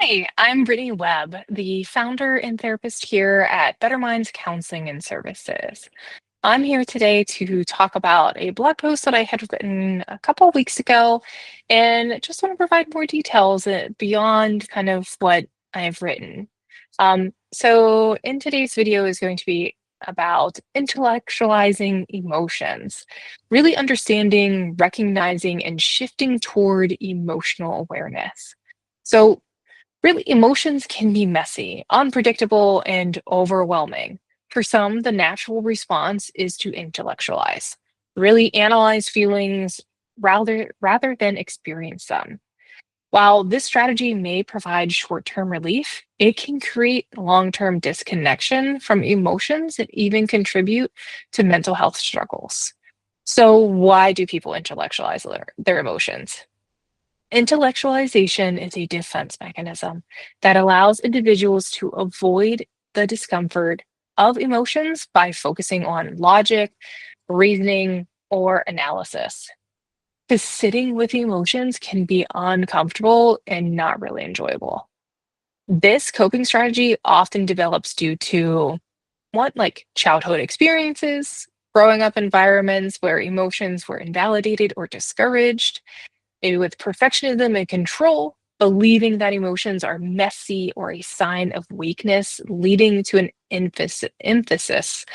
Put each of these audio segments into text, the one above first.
Hi, I'm Brittany Webb, the founder and therapist here at Better Minds Counseling and Services. I'm here today to talk about a blog post that I had written a couple of weeks ago, and just want to provide more details beyond kind of what I've written. In today's video is going to be about intellectualizing emotions, really understanding, recognizing, and shifting toward emotional awareness. So, really, emotions can be messy, unpredictable, and overwhelming. For some, the natural response is to intellectualize, really analyze feelings rather than experience them. While this strategy may provide short-term relief, it can create long-term disconnection from emotions and even contribute to mental health struggles. So, why do people intellectualize their emotions? Intellectualization is a defense mechanism that allows individuals to avoid the discomfort of emotions by focusing on logic, reasoning, or analysis. Because sitting with emotions can be uncomfortable and not really enjoyable. This coping strategy often develops due to like childhood experiences, growing up environments where emotions were invalidated or discouraged, maybe with perfectionism and control, believing that emotions are messy or a sign of weakness, leading to an emphasis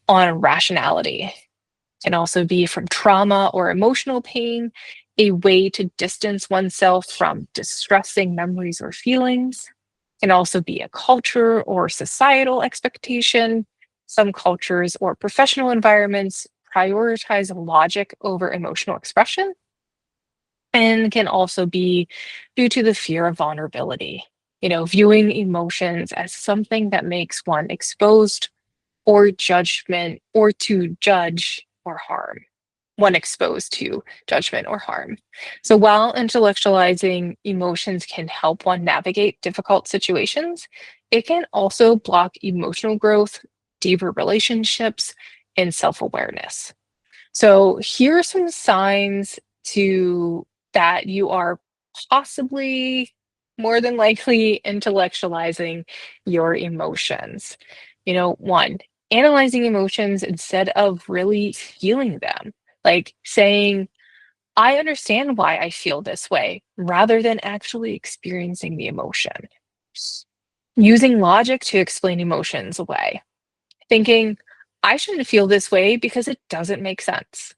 on rationality. Can also be from trauma or emotional pain, a way to distance oneself from distressing memories or feelings. Can also be a culture or societal expectation. Some cultures or professional environments prioritize logic over emotional expression, and can also be due to the fear of vulnerability. Viewing emotions as something that makes one exposed or judgment or to judge or harm. One exposed to judgment or harm. So while intellectualizing emotions can help one navigate difficult situations, it can also block emotional growth, deeper relationships, and self awareness. So here are some signs to that you are possibly more than likely intellectualizing your emotions. One, analyzing emotions instead of really feeling them, like saying, I understand why I feel this way, rather than actually experiencing the emotion. Using logic to explain emotions away, thinking, I shouldn't feel this way because it doesn't make sense.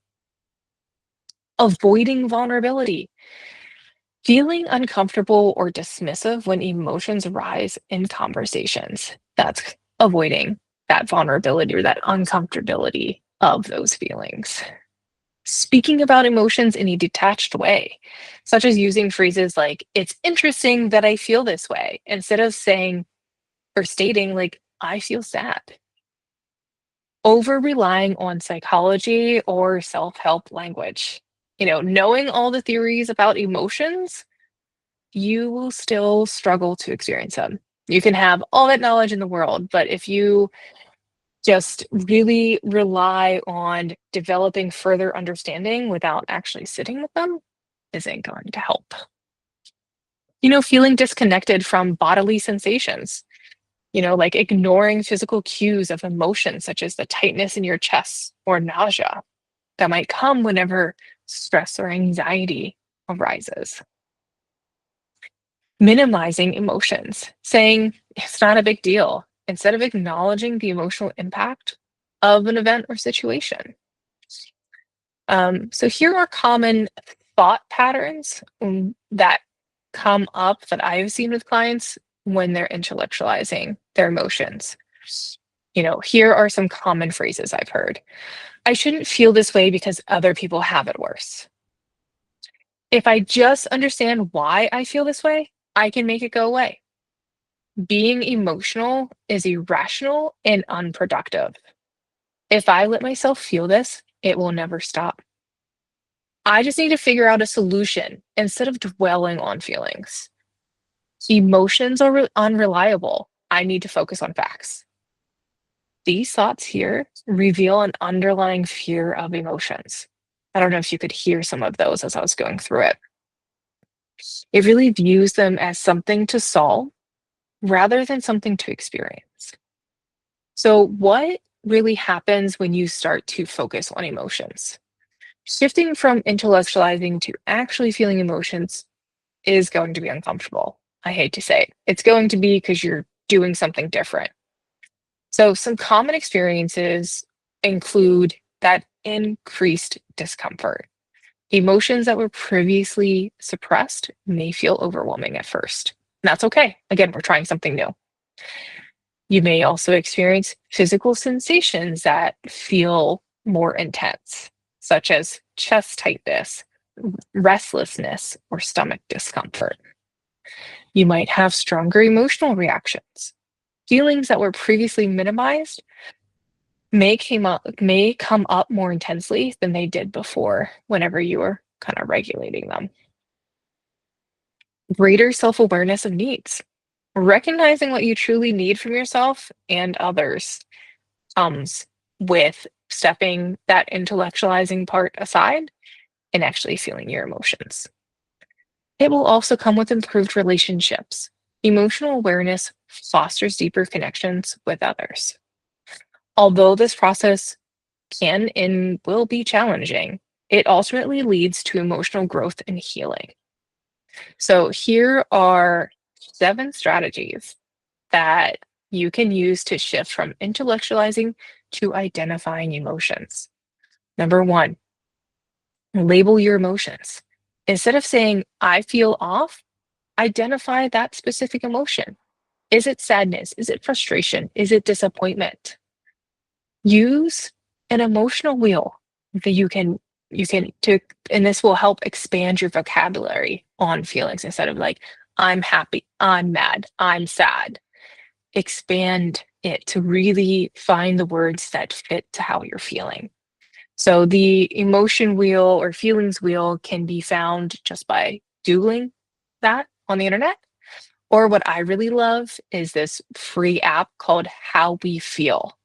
Avoiding vulnerability, feeling uncomfortable or dismissive when emotions arise in conversations. That's avoiding that vulnerability or that uncomfortability of those feelings. Speaking about emotions in a detached way, such as using phrases like, it's interesting that I feel this way, instead of saying or stating, like, I feel sad. Over relying on psychology or self help language. Knowing all the theories about emotions, you will still struggle to experience them. You can have all that knowledge in the world, but if you just really rely on developing further understanding without actually sitting with them, isn't going to help. Feeling disconnected from bodily sensations, like ignoring physical cues of emotion, such as the tightness in your chest or nausea that might come whenever stress or anxiety arises. Minimizing emotions, saying it's not a big deal, instead of acknowledging the emotional impact of an event or situation. So here are common thought patterns that come up that I've seen with clients when they're intellectualizing their emotions. Here are some common phrases I've heard. I shouldn't feel this way because other people have it worse. If I just understand why I feel this way, I can make it go away. Being emotional is irrational and unproductive. If I let myself feel this, it will never stop. I just need to figure out a solution instead of dwelling on feelings. Emotions are unreliable. I need to focus on facts. These thoughts here reveal an underlying fear of emotions. I don't know if you could hear some of those as I was going through it. It really views them as something to solve rather than something to experience. So, what really happens when you start to focus on emotions? Shifting from intellectualizing to actually feeling emotions is going to be uncomfortable. I hate to say it. It's going to be because you're doing something different. So, some common experiences include that increased discomfort. Emotions that were previously suppressed may feel overwhelming at first. And that's okay. Again, we're trying something new. You may also experience physical sensations that feel more intense, such as chest tightness, restlessness, or stomach discomfort. You might have stronger emotional reactions. Feelings that were previously minimized may come up more intensely than they did before whenever you were kind of regulating them. Greater self-awareness of needs. Recognizing what you truly need from yourself and others comes with stepping that intellectualizing part aside and actually feeling your emotions. It will also come with improved relationships. Emotional awareness fosters deeper connections with others. Although this process can and will be challenging, it ultimately leads to emotional growth and healing. So, here are 7 strategies that you can use to shift from intellectualizing to identifying emotions. Number one, label your emotions. Instead of saying, I feel off, identify that specific emotion. Is it sadness? Is it frustration? Is it disappointment? Use an emotional wheel that you can to and this will help expand your vocabulary on feelings instead of like I'm happy, I'm mad, I'm sad. Expand it to really find the words that fit to how you're feeling. So the emotion wheel or feelings wheel can be found just by Googling that on the internet. Or what I really love is this free app called How We Feel.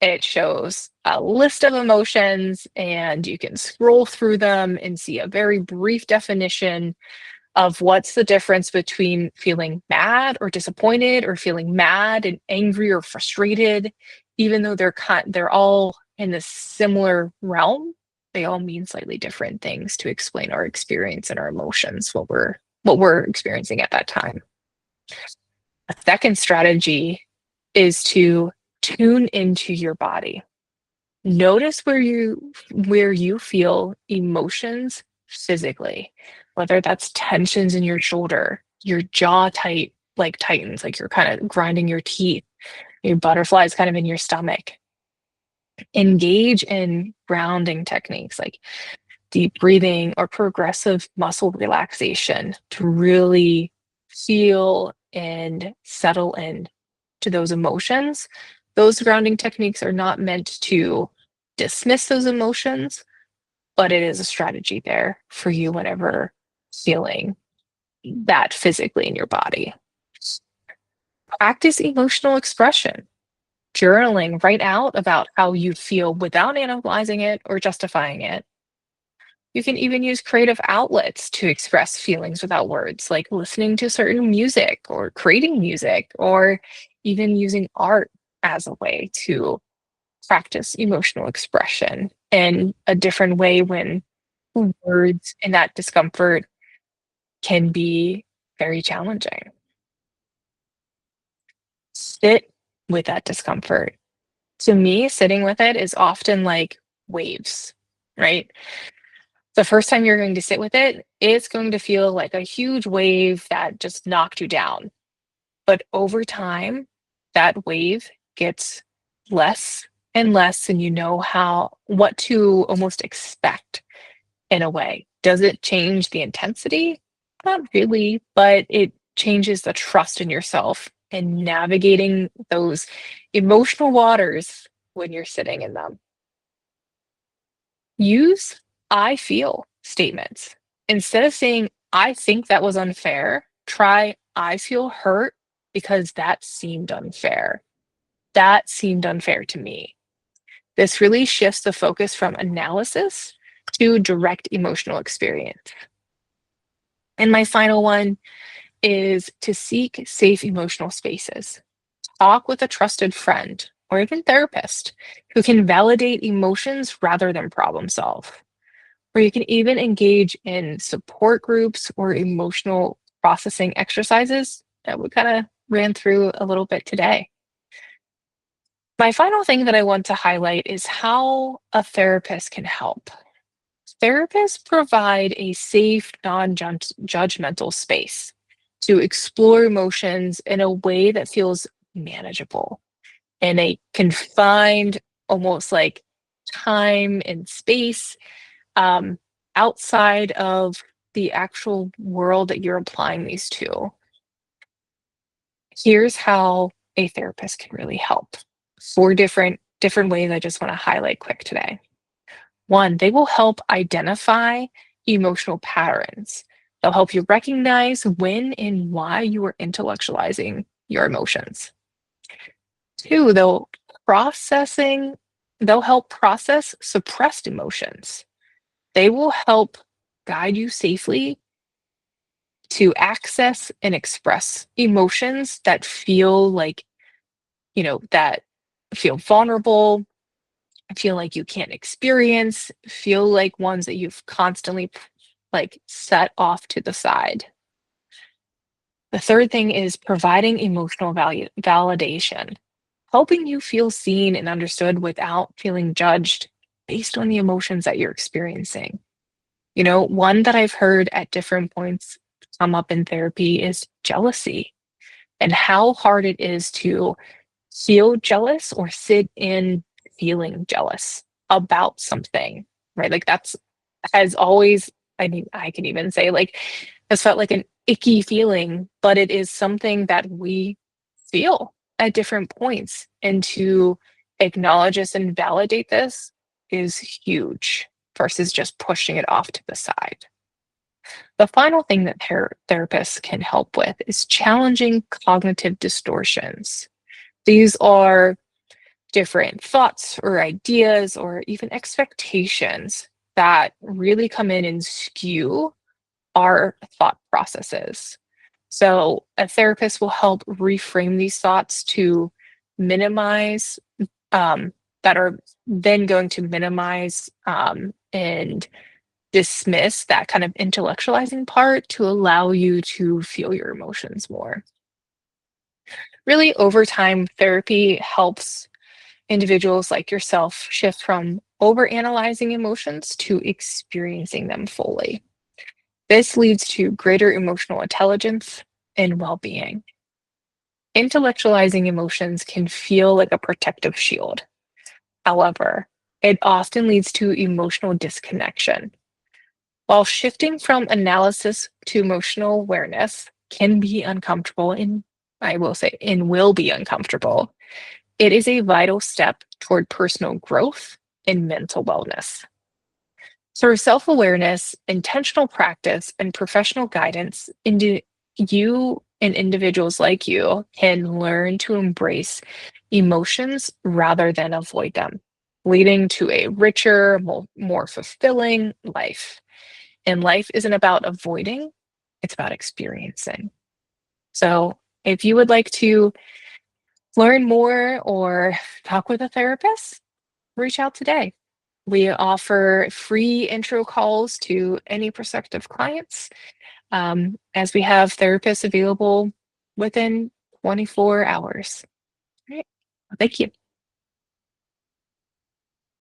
It shows a list of emotions and you can scroll through them and see a very brief definition of what's the difference between feeling mad or disappointed or feeling mad and angry or frustrated. Even though they're all in the similar realm, they all mean slightly different things to explain our experience and our emotions, what we're experiencing at that time. A second strategy is to tune into your body. Notice where you feel emotions physically, whether that's tensions in your shoulder, your jaw tightens, like you're kind of grinding your teeth, your butterflies kind of in your stomach. Engage in grounding techniques like deep breathing or progressive muscle relaxation to really feel and settle in to those emotions. Those grounding techniques are not meant to dismiss those emotions, but it is a strategy there for you whenever feeling that physically in your body. Practice emotional expression. Journaling, write out about how you feel without analyzing it or justifying it. You can even use creative outlets to express feelings without words, like listening to certain music or creating music, or even using art as a way to practice emotional expression in a different way when words and that discomfort can be very challenging. Sit with that discomfort. To me, sitting with it is often like waves, right? The first time you're going to sit with it, it's going to feel like a huge wave that just knocked you down. But over time, that wave gets less and less, and you know what to almost expect in a way. Does it change the intensity? Not really, but it changes the trust in yourself and navigating those emotional waters when you're sitting in them. Use I feel statements. Instead of saying, I think that was unfair, try I feel hurt because that seemed unfair. That seemed unfair to me. This really shifts the focus from analysis to direct emotional experience. And my final one is to seek safe emotional spaces. Talk with a trusted friend or even therapist who can validate emotions rather than problem solve. Or you can even engage in support groups or emotional processing exercises that we kind of ran through a little bit today. My final thing that I want to highlight is how a therapist can help. Therapists provide a safe, non judgmental space to explore emotions in a way that feels manageable in a confined, almost like time and space um, outside of the actual world that you're applying these to. Here's how a therapist can really help. Four different ways I just want to highlight quick today. One, they will help identify emotional patterns. They'll help you recognize when and why you are intellectualizing your emotions. Two, processing, they'll help process suppressed emotions. They will help guide you safely to access and express emotions that feel like, that feel vulnerable, feel like you can't experience, feel like ones that you've constantly like set off to the side. The third thing is providing emotional validation, helping you feel seen and understood without feeling judged based on the emotions that you're experiencing. One that I've heard at different points come up in therapy is jealousy and how hard it is to feel jealous or sit in feeling jealous about something, right? Like that's has always, I mean, I can even say like has felt like an icky feeling, but it is something that we feel at different points. And to acknowledge this and validate this is huge versus just pushing it off to the side. The final thing that therapists can help with is challenging cognitive distortions. These are different thoughts or ideas or even expectations that really come in and skew our thought processes. So, a therapist will help reframe these thoughts to minimize, um, that are then going to minimize and dismiss that kind of intellectualizing part to allow you to feel your emotions more. Really, over time, therapy helps individuals like yourself shift from overanalyzing emotions to experiencing them fully. This leads to greater emotional intelligence and well being. Intellectualizing emotions can feel like a protective shield. However, it often leads to emotional disconnection. While shifting from analysis to emotional awareness can be uncomfortable, and I will say, and will be uncomfortable, it is a vital step toward personal growth and mental wellness. Through self awareness, intentional practice, and professional guidance, you and individuals like you can learn to embrace emotions rather than avoid them, leading to a richer, more fulfilling life. And life isn't about avoiding, it's about experiencing. So, if you would like to learn more or talk with a therapist, reach out today. We offer free intro calls to any prospective clients, as we have therapists available within 24 hours. All right. Well, thank you.